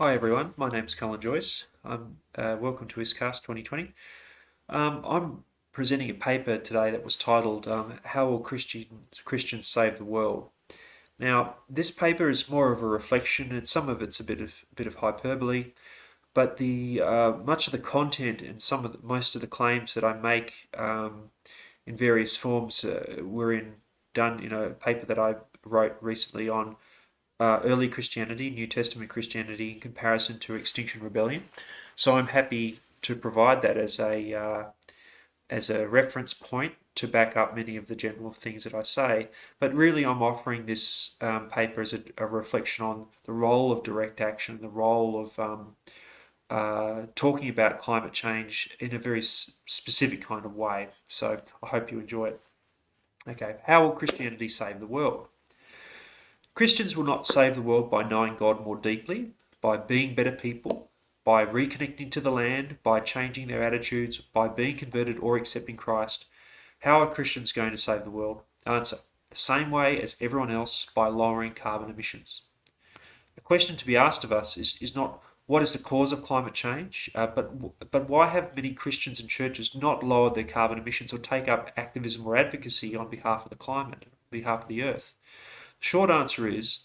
Hi everyone, my name's Cullan Joyce. Welcome to ISCAST 2020. I'm presenting a paper today that was titled "How Will Christians Save the World?" Now, this paper is more of a reflection, and some of it's a bit of hyperbole, but the much of the content and most of the claims that I make in various forms done in a paper that I wrote recently on early Christianity, New Testament Christianity, in comparison to Extinction Rebellion. So I'm happy to provide that as a reference point to back up many of the general things that I say. But really, I'm offering this paper as a reflection on the role of direct action, the role of talking about climate change in a very specific kind of way. So I hope you enjoy it. Okay, how will Christianity save the world? Christians will not save the world by knowing God more deeply, by being better people, by reconnecting to the land, by changing their attitudes, by being converted or accepting Christ. How are Christians going to save the world? Answer: the same way as everyone else, by lowering carbon emissions. The question to be asked of us is not what is the cause of climate change, but why have many Christians and churches not lowered their carbon emissions or take up activism or advocacy on behalf of the climate, on behalf of the earth? The short answer is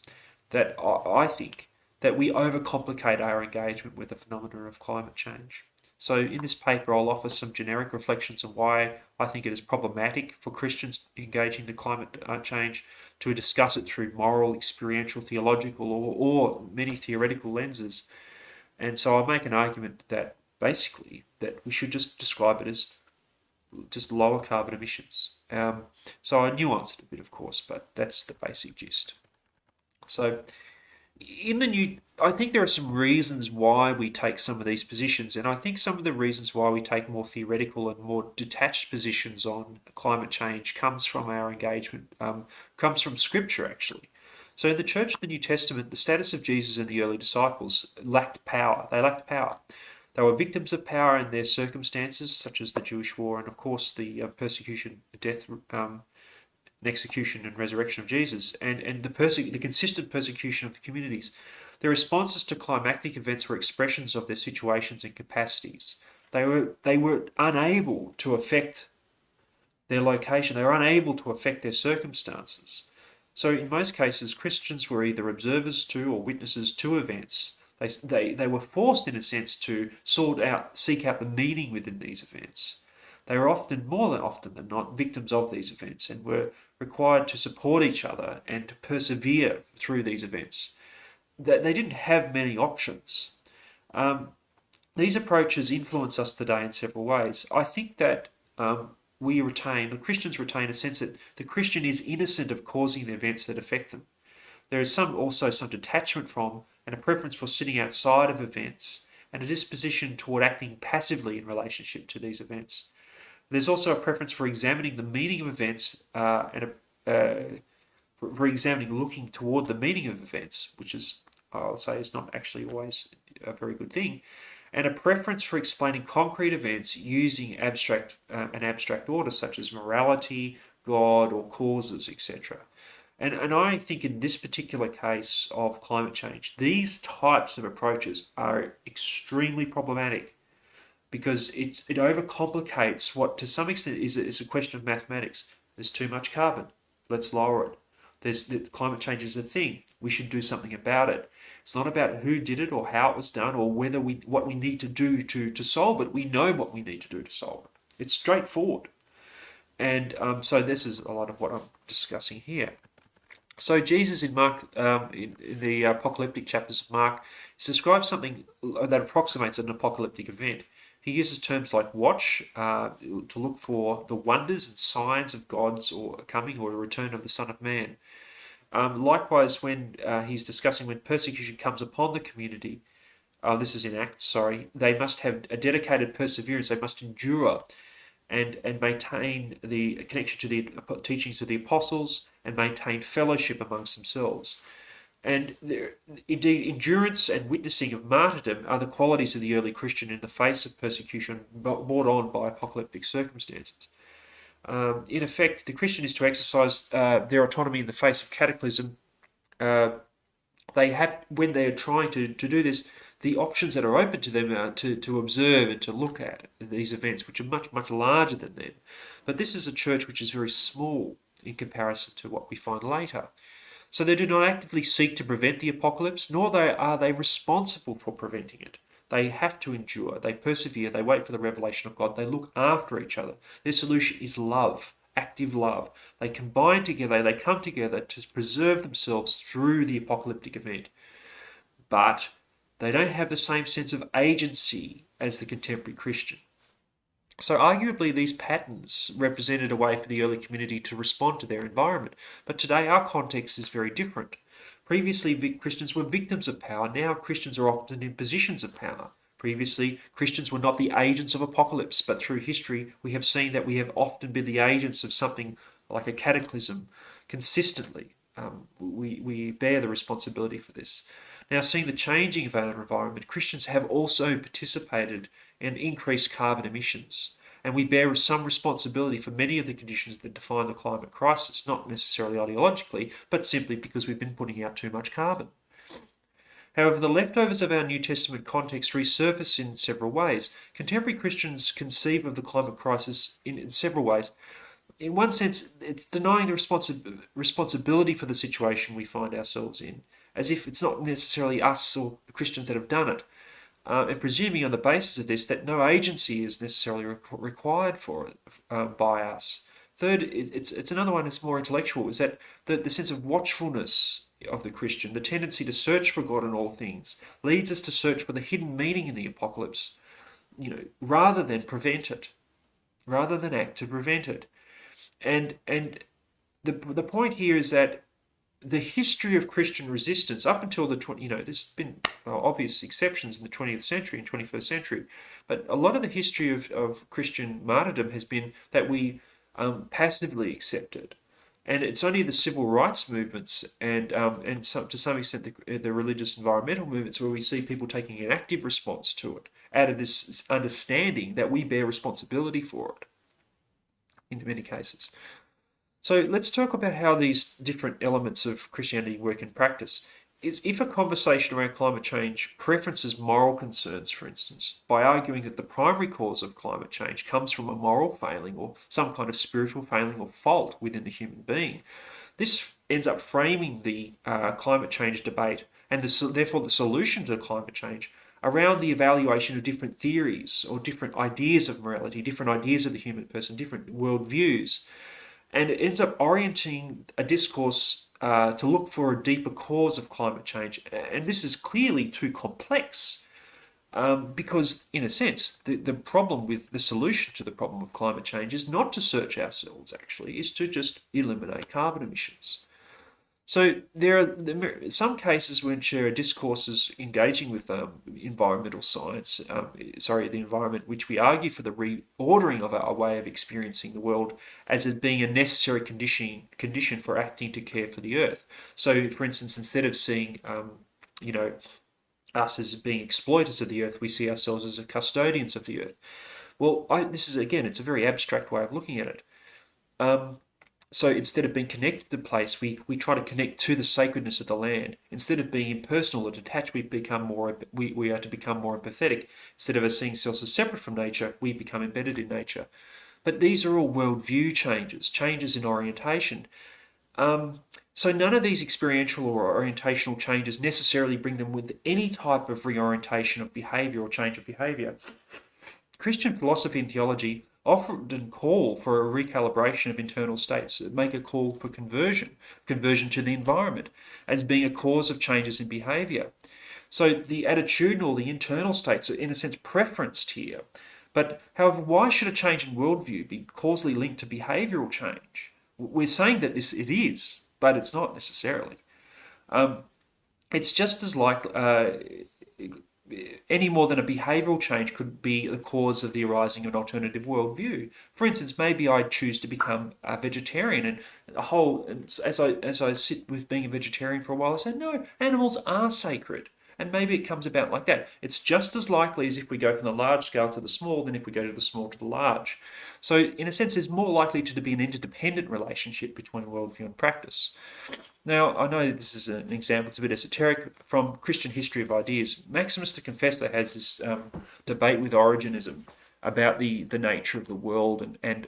that I think that we overcomplicate our engagement with the phenomenon of climate change. So in this paper, I'll offer some generic reflections on why I think it is problematic for Christians engaging the climate change, to discuss it through moral, experiential, theological, or many theoretical lenses. And so I make an argument that basically that we should just describe it as just lower carbon emissions. So I nuance it a bit, of course, but that's the basic gist. So I think there are some reasons why we take some of these positions, and I think some of the reasons why we take more theoretical and more detached positions on climate change comes from our engagement, comes from Scripture actually. So in the Church of the New Testament, the status of Jesus and the early disciples lacked power. They lacked power. They were victims of power in their circumstances, such as the Jewish war and, of course, the persecution, death, and execution and resurrection of Jesus, and the consistent persecution of the communities. Their responses to climactic events were expressions of their situations and capacities. They were unable to affect their location. They were unable to affect their circumstances. So in most cases, Christians were either observers to or witnesses to events. They were forced, in a sense, to seek out the meaning within these events. They were often, more than often than not, victims of these events and were required to support each other and to persevere through these events. They didn't have many options. These approaches influence us today in several ways. I think that the Christians retain a sense that the Christian is innocent of causing the events that affect them. There is also some detachment from and a preference for sitting outside of events, and a disposition toward acting passively in relationship to these events. There's also a preference for examining the meaning of events for examining, looking toward the meaning of events, which is, I'll say, is not actually always a very good thing, and a preference for explaining concrete events using an abstract order, such as morality, God, or causes, etc. And I think in this particular case of climate change, these types of approaches are extremely problematic because it overcomplicates what to some extent is a question of mathematics. There's too much carbon. Let's lower it. Climate change is a thing. We should do something about it. It's not about who did it or how it was done or what we need to do to solve it. We know what we need to do to solve it. It's straightforward. And so this is a lot of what I'm discussing here. So Jesus in Mark, in the apocalyptic chapters of Mark, describes something that approximates an apocalyptic event. He uses terms like watch to look for the wonders and signs of God's or coming or a return of the Son of Man. Likewise, when he's discussing when persecution comes upon the community, this is in Acts, sorry, they must have a dedicated perseverance. They must endure and maintain the connection to the teachings of the apostles and maintain fellowship amongst themselves. And indeed, endurance and witnessing of martyrdom are the qualities of the early Christian in the face of persecution brought on by apocalyptic circumstances. In effect, the Christian is to exercise their autonomy in the face of cataclysm. When they are trying to do this, the options that are open to them are to observe and to look at these events, which are much, much larger than them. But this is a church which is very small in comparison to what we find later. So they do not actively seek to prevent the apocalypse, nor are they responsible for preventing it. They have to endure, they persevere, they wait for the revelation of God, they look after each other. Their solution is love, active love. They combine together, they come together to preserve themselves through the apocalyptic event. But they don't have the same sense of agency as the contemporary Christian. So arguably these patterns represented a way for the early community to respond to their environment. But today our context is very different. Previously Christians were victims of power. Now Christians are often in positions of power. Previously Christians were not the agents of apocalypse, but through history we have seen that we have often been the agents of something like a cataclysm consistently. We bear the responsibility for this. Now, seeing the changing of our environment, Christians have also participated in increased carbon emissions, and we bear some responsibility for many of the conditions that define the climate crisis, not necessarily ideologically, but simply because we've been putting out too much carbon. However, the leftovers of our New Testament context resurface in several ways. Contemporary Christians conceive of the climate crisis in several ways. In one sense, it's denying the responsibility for the situation we find ourselves in, as if it's not necessarily us or Christians that have done it, and presuming on the basis of this that no agency is necessarily required for it by us. Third, it's another one that's more intellectual, is that the sense of watchfulness of the Christian, the tendency to search for God in all things, leads us to search for the hidden meaning in the apocalypse, rather than prevent it, rather than act to prevent it. And the point here is that the history of Christian resistance up until there's been obvious exceptions in the 20th century and 21st century, but a lot of the history of Christian martyrdom has been that we passively accept it. And it's only the civil rights movements and to some extent the religious environmental movements where we see people taking an active response to it out of this understanding that we bear responsibility for it in many cases. So let's talk about how these different elements of Christianity work in practice. If a conversation around climate change preferences moral concerns, for instance, by arguing that the primary cause of climate change comes from a moral failing or some kind of spiritual failing or fault within the human being, this ends up framing the climate change debate and therefore the solution to climate change around the evaluation of different theories or different ideas of morality, different ideas of the human person, different worldviews. And it ends up orienting a discourse to look for a deeper cause of climate change. And this is clearly too complex because, in a sense, the problem with the solution to the problem of climate change is not to search ourselves, actually, is to just eliminate carbon emissions. So there are some cases which are discourses engaging with environmental science, the environment, which we argue for the reordering of our way of experiencing the world as it being a necessary condition for acting to care for the earth. So, for instance, instead of seeing, us as being exploiters of the earth, we see ourselves as custodians of the earth. Well, this is, again, it's a very abstract way of looking at it. So instead of being connected to the place, we try to connect to the sacredness of the land. Instead of being impersonal or detached, we are to become more empathetic. Instead of us seeing ourselves as separate from nature, we become embedded in nature. But these are all worldview changes in orientation. So none of these experiential or orientational changes necessarily bring them with any type of reorientation of behaviour or change of behaviour. Christian philosophy and theology often call for a recalibration of internal states, make a call for conversion to the environment as being a cause of changes in behaviour. So the attitudinal, the internal states are in a sense preferenced here. But however, why should a change in worldview be causally linked to behavioural change? We're saying that it is, but it's not necessarily. It's just as likely any more than a behavioural change could be the cause of the arising of an alternative worldview. For instance, maybe I choose to become a vegetarian, and as I sit with being a vegetarian for a while, I say, no, animals are sacred. And maybe it comes about like that. It's just as likely as if we go from the large scale to the small than if we go to the small to the large. So in a sense, there's more likely to be an interdependent relationship between worldview and practice. Now, I know this is an example, it's a bit esoteric, from Christian history of ideas. Maximus the Confessor has this debate with Origenism about the nature of the world, and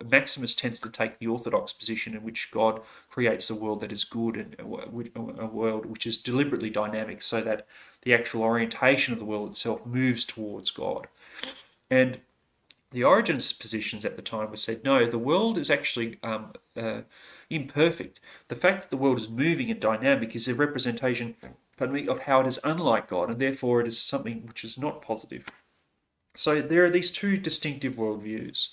Maximus tends to take the orthodox position in which God creates a world that is good and a world which is deliberately dynamic, so that the actual orientation of the world itself moves towards God. And the Origen's positions at the time were said, no, the world is actually imperfect. The fact that the world is moving and dynamic is a representation, of how it is unlike God, and therefore it is something which is not positive. So there are these two distinctive worldviews.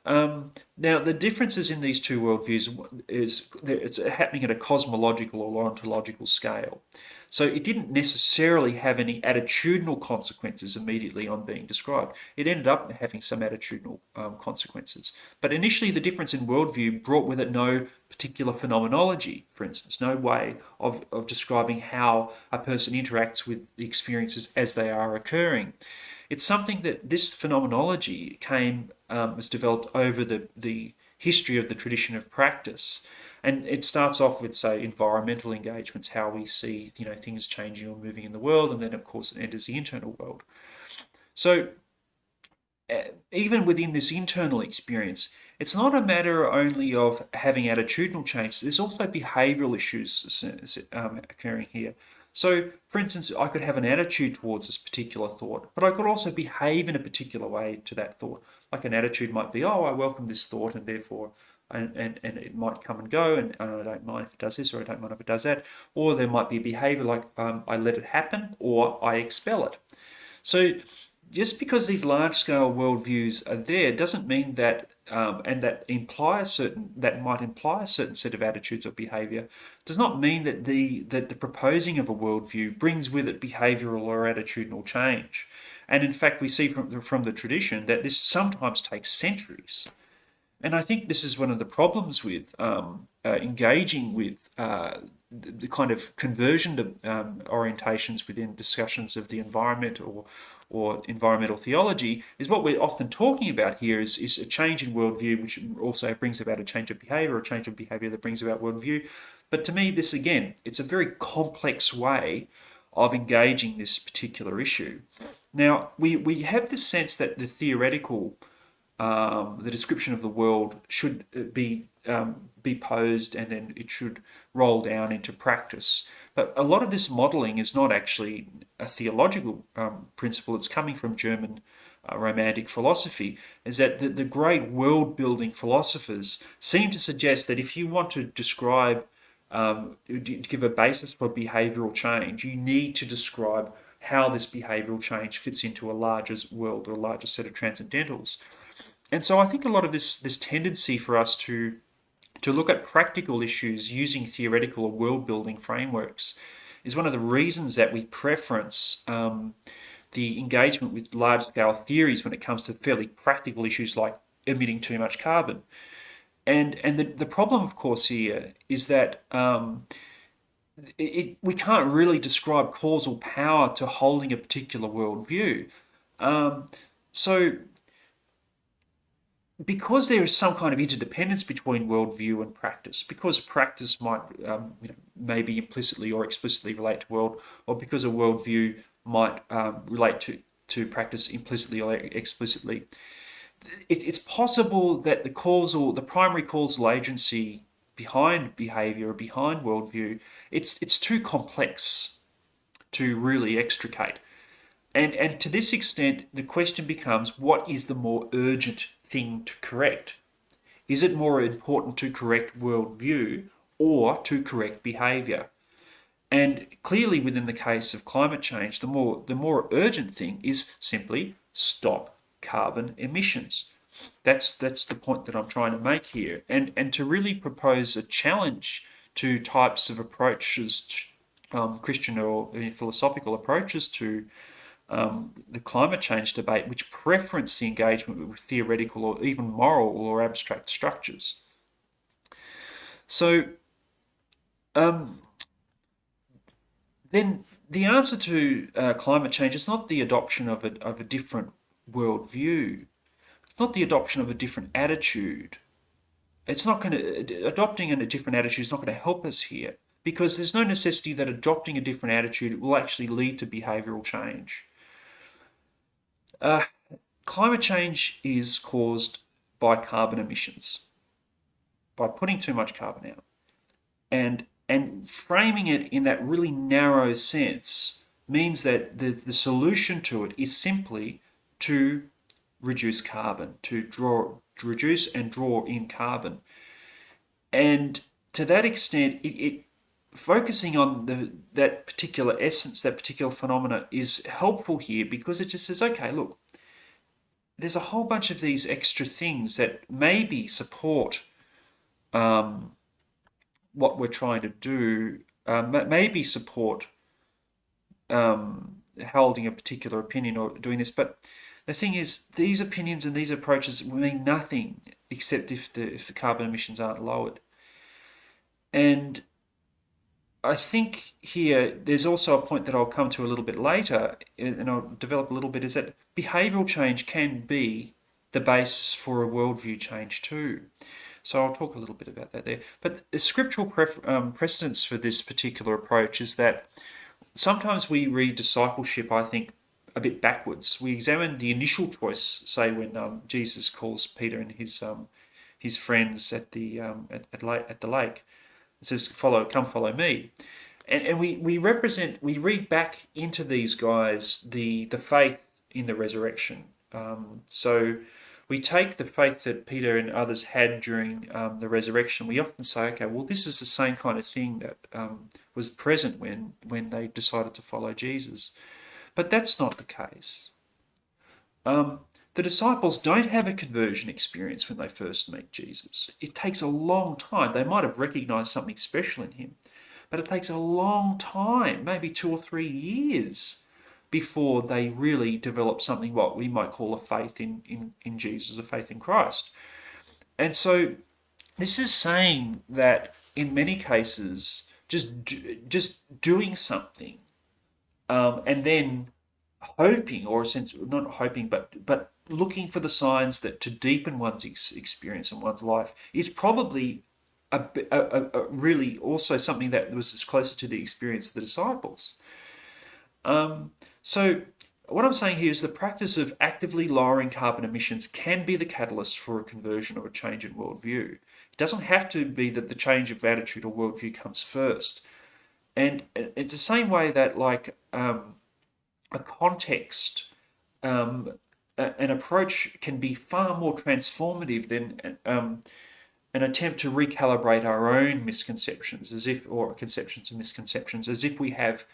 Now, the differences in these two worldviews it's happening at a cosmological or ontological scale. So it didn't necessarily have any attitudinal consequences immediately on being described. It ended up having some attitudinal consequences. But initially, the difference in worldview brought with it no particular phenomenology, for instance, no way of describing how a person interacts with the experiences as they are occurring. It's something that this phenomenology was developed over the history of the tradition of practice. And it starts off with, say, environmental engagements, how we see, things changing or moving in the world, and then, of course, it enters the internal world. So even within this internal experience, it's not a matter only of having attitudinal change. There's also behavioural issues occurring here. So, for instance, I could have an attitude towards this particular thought, but I could also behave in a particular way to that thought. Like an attitude might be, oh, I welcome this thought, and therefore, and it might come and go, and I don't mind if it does this, or I don't mind if it does that. Or there might be a behaviour like I let it happen, or I expel it. So just because these large-scale worldviews are there doesn't mean that, and that might imply a certain set of attitudes or behaviour, does not mean that the proposing of a worldview brings with it behavioural or attitudinal change. And in fact, we see from the tradition that this sometimes takes centuries. And I think this is one of the problems with engaging with the kind of conversion orientations within discussions of the environment or environmental theology, is what we're often talking about here is a change in worldview, which also brings about a change of behaviour, or a change of behaviour that brings about worldview. But to me, this again, it's a very complex way of engaging this particular issue. Now, we have this sense that the theoretical, the description of the world should be posed, and then it should roll down into practice. But a lot of this modelling is not actually a theological principle. It's coming from German Romantic philosophy, is that the great world-building philosophers seem to suggest that if you want to describe, give a basis for behavioural change, you need to describe how this behavioural change fits into a larger world or a larger set of transcendentals. And so I think a lot of this tendency for us to look at practical issues using theoretical or world-building frameworks is one of the reasons that we preference the engagement with large-scale theories when it comes to fairly practical issues like emitting too much carbon. And the problem, of course, here is that we can't really describe causal power to holding a particular worldview. So because there is some kind of interdependence between worldview and practice, because practice might maybe implicitly or explicitly relate to world, or because a worldview might relate to practice implicitly or explicitly, it's possible that the primary causal agency behind behavior or behind worldview, it's too complex to really extricate. And to this extent, the question becomes, what is the more urgent thing to correct? Is it more important to correct worldview or to correct behaviour? And clearly, within the case of climate change, the more urgent thing is simply stop carbon emissions. That's the point that I'm trying to make here, and to really propose a challenge to types of approaches, Christian or philosophical approaches to the climate change debate, which preference the engagement with theoretical or even moral or abstract structures. So then the answer to climate change is not the adoption of a different worldview. It's not the adoption of a different attitude. It's not going to adopting a different attitude is not going to help us here, because there's no necessity that adopting a different attitude will actually lead to behavioural change. Climate change is caused by carbon emissions, by putting too much carbon out, and framing it in that really narrow sense means that the solution to it is simply to reduce carbon, to reduce and draw in carbon. And to that extent, it focusing on that particular essence, that particular phenomena is helpful here, because it just says, okay, look, there's a whole bunch of these extra things that maybe support what we're trying to do, maybe support holding a particular opinion or doing this. But the thing is, these opinions and these approaches mean nothing except if the carbon emissions aren't lowered. And I think here there's also a point that I'll come to a little bit later, and I'll develop a little bit, is that behavioural change can be the basis for a worldview change too. So I'll talk a little bit about that there. But the scriptural precedence for this particular approach is that sometimes we read discipleship, I think, a bit backwards. We examine the initial choice, say when Jesus calls Peter and his friends at the lake. It says, come follow me. And we read back into these guys the faith in the resurrection. So we take the faith that Peter and others had during the resurrection. We often say, okay, well, this is the same kind of thing that was present when they decided to follow Jesus. But that's not the case. The disciples don't have a conversion experience when they first meet Jesus. It takes a long time. They might have recognized something special in him, but it takes a long time, maybe 2 or 3 years, before they really develop something what we might call a faith in Jesus, a faith in Christ. And so this is saying that in many cases, just doing something and then hoping, or a sense, not hoping, but looking for the signs that to deepen one's experience in one's life is probably a really also something that was closer to the experience of the disciples. So what I'm saying here is the practice of actively lowering carbon emissions can be the catalyst for a conversion or a change in worldview. It doesn't have to be that the change of attitude or worldview comes first. And it's the same way that like a context, an approach can be far more transformative than an attempt to recalibrate our own misconceptions, or conceptions and misconceptions, as if we have,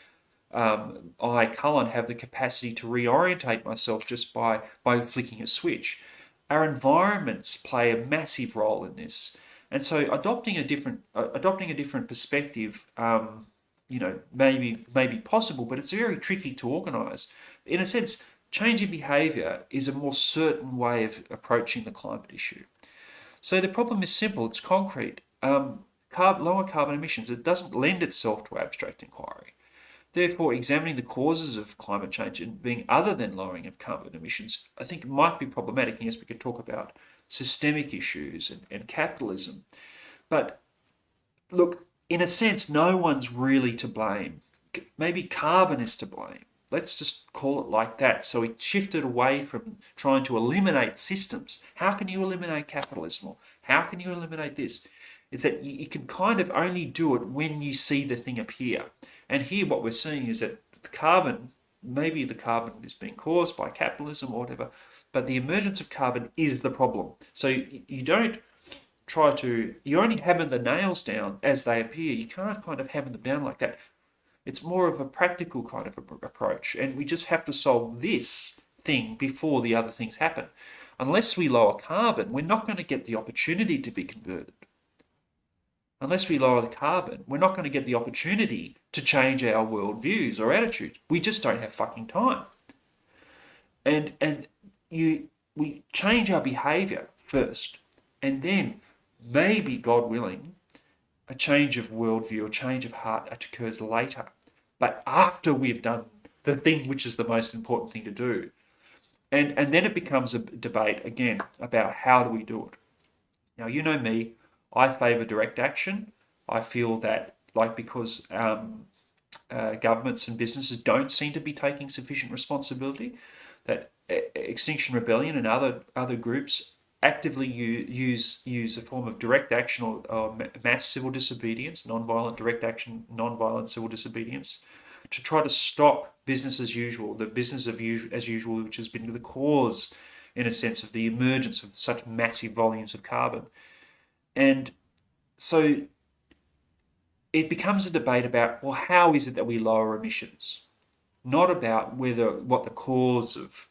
Cullan, have the capacity to reorientate myself just by flicking a switch. Our environments play a massive role in this, and so adopting a different perspective, may be possible, but it's very tricky to organise. In a sense, changing behaviour is a more certain way of approaching the climate issue. So the problem is simple, it's concrete. Lower carbon emissions, it doesn't lend itself to abstract inquiry. Therefore, examining the causes of climate change and being other than lowering of carbon emissions, I think might be problematic. Yes, we could talk about systemic issues and capitalism. But look, in a sense, no one's really to blame. Maybe carbon is to blame. Let's just call it like that. So we shifted away from trying to eliminate systems. How can you eliminate capitalism? Or how can you eliminate this? It's that you can kind of only do it when you see the thing appear. And here what we're seeing is that maybe the carbon is being caused by capitalism or whatever, but the emergence of carbon is the problem. So you don't you only hammer the nails down as they appear. You can't kind of hammer them down like that. It's more of a practical kind of approach, and we just have to solve this thing before the other things happen. Unless we lower carbon, we're not going to get the opportunity to be converted. Unless we lower the carbon, we're not going to get the opportunity to change our worldviews or attitudes. We just don't have fucking time. And we change our behaviour first, and then maybe, God willing, a change of worldview, a change of heart occurs later. but after we've done the thing which is the most important thing to do. And then it becomes a debate again about how do we do it. Now, you know me, I favour direct action. I feel that, like, because governments and businesses don't seem to be taking sufficient responsibility, that Extinction Rebellion and other groups actively use a form of direct action or mass civil disobedience, non-violent direct action, non-violent civil disobedience, to try to stop business as usual, the business of as usual, which has been the cause, in a sense, of the emergence of such massive volumes of carbon. And so it becomes a debate about, well, how is it that we lower emissions? Not about what the cause of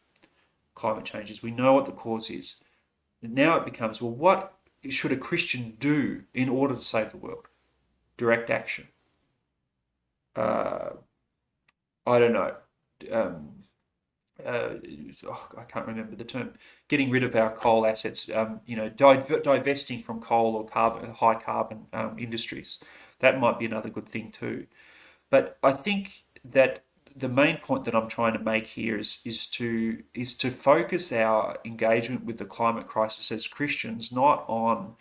climate change is. We know what the cause is. And now it becomes, well, what should a Christian do in order to save the world? Direct action. I don't know. Um, I can't remember the term. Getting rid of our coal assets. Divesting from coal or high carbon industries. That might be another good thing too. But I think that the main point that I'm trying to make here is to focus our engagement with the climate crisis as Christians not on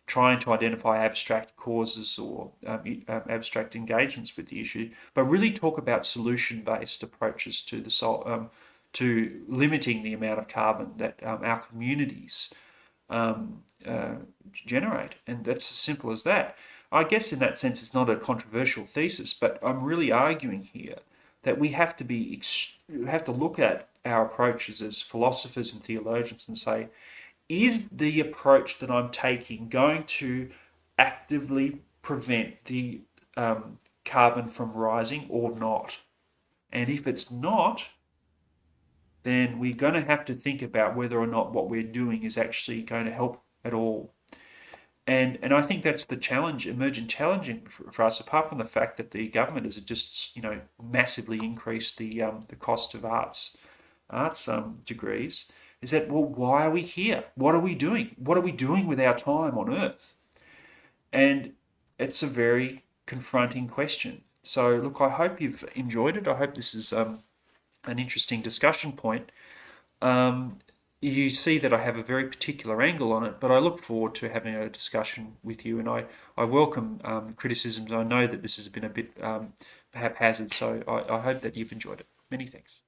trying to identify abstract causes or abstract engagements with the issue, but really talk about solution-based approaches to limiting the amount of carbon that our communities um, uh, generate, and that's as simple as that. I guess in that sense, it's not a controversial thesis, but I'm really arguing here that we have to look at our approaches as philosophers and theologians and say, is the approach that I'm taking going to actively prevent the carbon from rising or not? And if it's not, then we're going to have to think about whether or not what we're doing is actually going to help at all. And I think that's the challenge, emergent challenging for us. Apart from the fact that the government has just massively increased the cost of arts degrees, is that, well, why are we here? What are we doing? What are we doing with our time on Earth? And it's a very confronting question. So look, I hope you've enjoyed it. I hope this is an interesting discussion point. You see that I have a very particular angle on it, but I look forward to having a discussion with you, and I welcome criticisms. I know that this has been a bit haphazard, so I hope that you've enjoyed it. Many thanks.